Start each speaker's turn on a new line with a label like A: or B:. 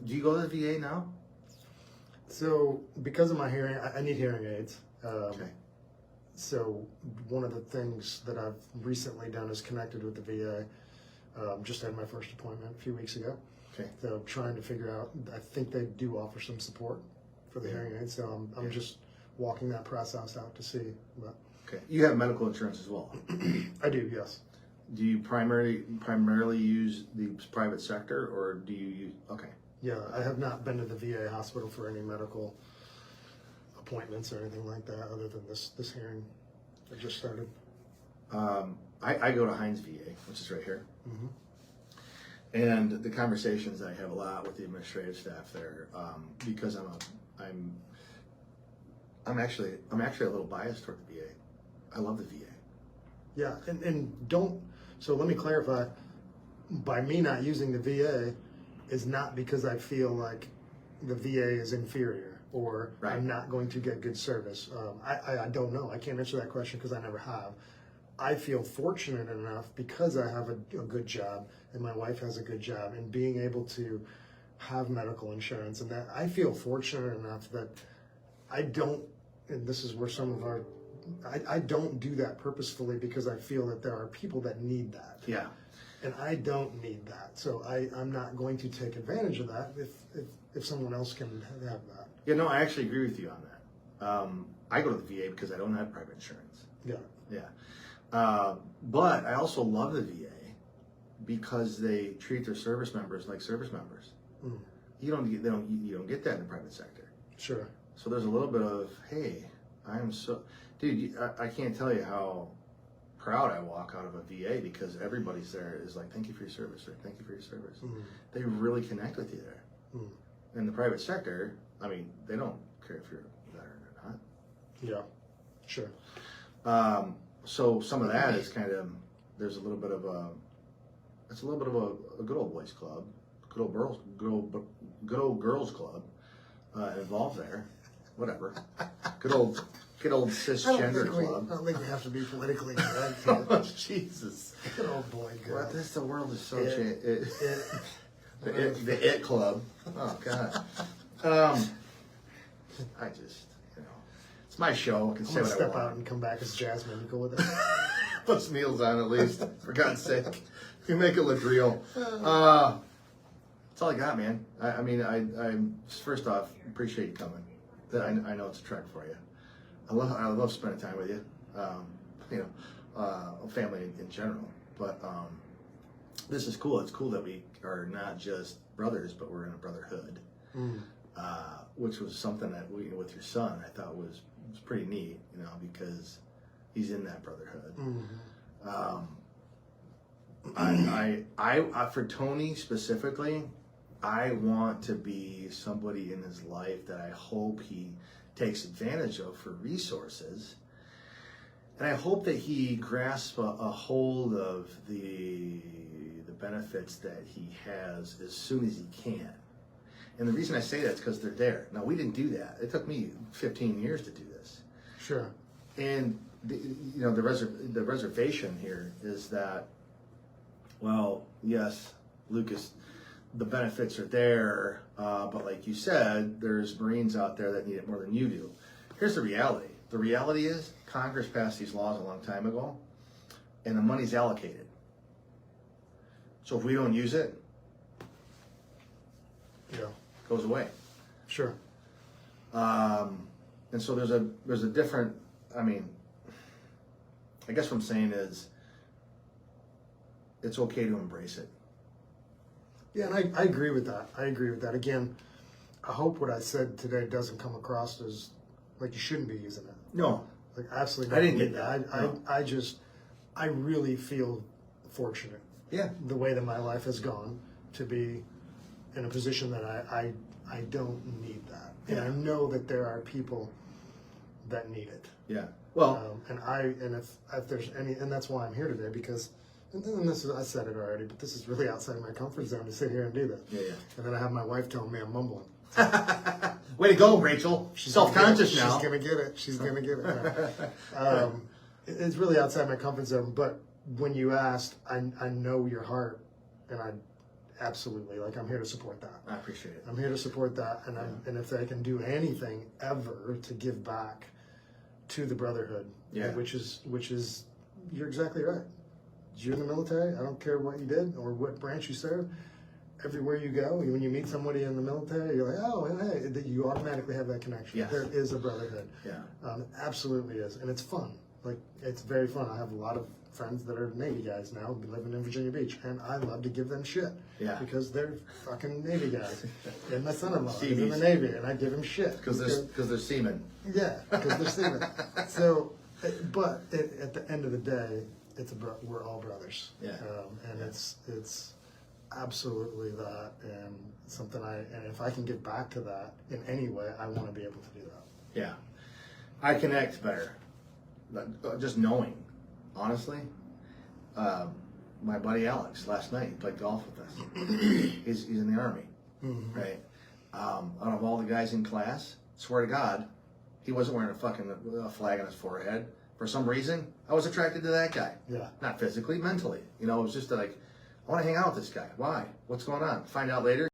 A: Do you go to the VA now?
B: So because of my hearing, I need hearing aids.
A: Okay.
B: So one of the things that I've recently done is connected with the VA. Just had my first appointment a few weeks ago.
A: Okay.
B: So trying to figure out, I think they do offer some support for the hearing aids. So I'm just walking that process out to see. But
A: Okay. You have medical insurance as well.
B: I do, yes.
A: Do you primarily use the private sector, or do you use? Okay.
B: Yeah, I have not been to the VA hospital for any medical appointments or anything like that, other than this hearing that just started.
A: I go to Hines VA, which is right here, and the conversations I have a lot with the administrative staff there, because I'm actually a little biased toward the VA. I love the VA.
B: Yeah, and don't. So let me clarify. By me not using the VA is not because I feel like the VA is inferior or
A: Right.
B: I'm not going to get good service. I don't know. I can't answer that question because I never have. I feel fortunate enough because I have a good job and my wife has a good job and being able to have medical insurance, and that I feel fortunate enough that I don't, and this is where some of our, I don't do that purposefully because I feel that there are people that need that.
A: Yeah.
B: And I don't need that. So I'm not going to take advantage of that if someone else can have that.
A: Yeah, no, I actually agree with you on that. I go to the VA because I don't have private insurance.
B: Yeah.
A: Yeah. But I also love the VA because they treat their service members like service members.
B: Mm.
A: You don't get that in the private sector.
B: Sure.
A: So there's a little bit of, hey, dude, I can't tell you how proud I walk out of a VA because everybody's there is like, thank you for your service, or thank you for your service.
B: Mm.
A: They really connect with you there.
B: Mm.
A: In the private sector, I mean, they don't care if you're a veteran or not.
B: Yeah. Sure.
A: So some of that is kind of, there's a little bit of a good old boys club, good old girls club involved there, whatever. Good old cisgender club.
B: I don't think we have to be politically correct.
A: Oh, Jesus.
B: Good old boy girl.
A: What? The world is so
B: It.
A: the it club. Oh God. I just, it's my show. I can
B: I'm
A: say
B: gonna
A: what I
B: step
A: want.
B: out and come back as Jasmine. You go with it?
A: Put some heels on at least, for God's sake. You make it look real. That's all I got, man. I mean, first off, appreciate you coming. I know it's a trek for you. I love spending time with you. Family in general. But this is cool. It's cool that we are not just brothers, but we're in a brotherhood. Mm. Which was something that with your son, I thought was pretty neat, because he's in that brotherhood. Mm-hmm. I for Tony specifically, I want to be somebody in his life that I hope he takes advantage of for resources, and I hope that he grasps a hold of the benefits that he has as soon as he can. And the reason I say that is because they're there. Now, we didn't do that. It took me 15 years to do this.
B: Sure.
A: And the reservation here is that, well, yes, Lucas, the benefits are there, but like you said, there's Marines out there that need it more than you do. Here's the reality. The reality is Congress passed these laws a long time ago, and the money's allocated. So if we don't use it,
B: yeah,
A: it goes away.
B: Sure.
A: And so there's a different, I guess what I'm saying is it's okay to embrace it.
B: Yeah, and I agree with that. Again, I hope what I said today doesn't come across as like you shouldn't be using it.
A: No.
B: Like absolutely.
A: I didn't get that.
B: I really feel fortunate.
A: Yeah.
B: The way that my life has gone to be in a position that I don't need that. And I know that there are people that need it.
A: Yeah. Well,
B: and if there's any, and that's why I'm here today, because, and this is, I said it already, but this is really outside my comfort zone to sit here and do this.
A: Yeah.
B: And then I have my wife telling me I'm mumbling.
A: Way to go, Rachel. She's self-conscious now.
B: She's gonna get it. It's really outside my comfort zone. But when you asked, I know your heart, and absolutely. Like, I'm here to support that.
A: I appreciate it.
B: I'm here to support that, and and if I can do anything ever to give back to the brotherhood, which is, you're exactly right. You're in the military. I don't care what you did or what branch you serve. Everywhere you go, when you meet somebody in the military, you're like, oh, hey, that you automatically have that connection.
A: Yes.
B: There is a brotherhood.
A: Yeah.
B: Absolutely is, and it's fun. Like, it's very fun. I have a lot of friends that are Navy guys now, living in Virginia Beach, and I love to give them shit.
A: Yeah.
B: Because they're fucking Navy guys. And my son-in-law is in the Navy, and I give him shit.
A: Because they're seamen.
B: Yeah, because they're seamen. So, but at the end of the day, we're all brothers.
A: Yeah.
B: And it's absolutely that, and something and if I can get back to that in any way, I want to be able to do that.
A: Yeah. I connect better. Just knowing, honestly. My buddy Alex last night played golf with us. He's in the Army, right? Out of all the guys in class, swear to God, he wasn't wearing a flag on his forehead. For some reason, I was attracted to that guy.
B: Yeah.
A: Not physically, mentally. It was just like, I want to hang out with this guy. Why? What's going on? Find out later.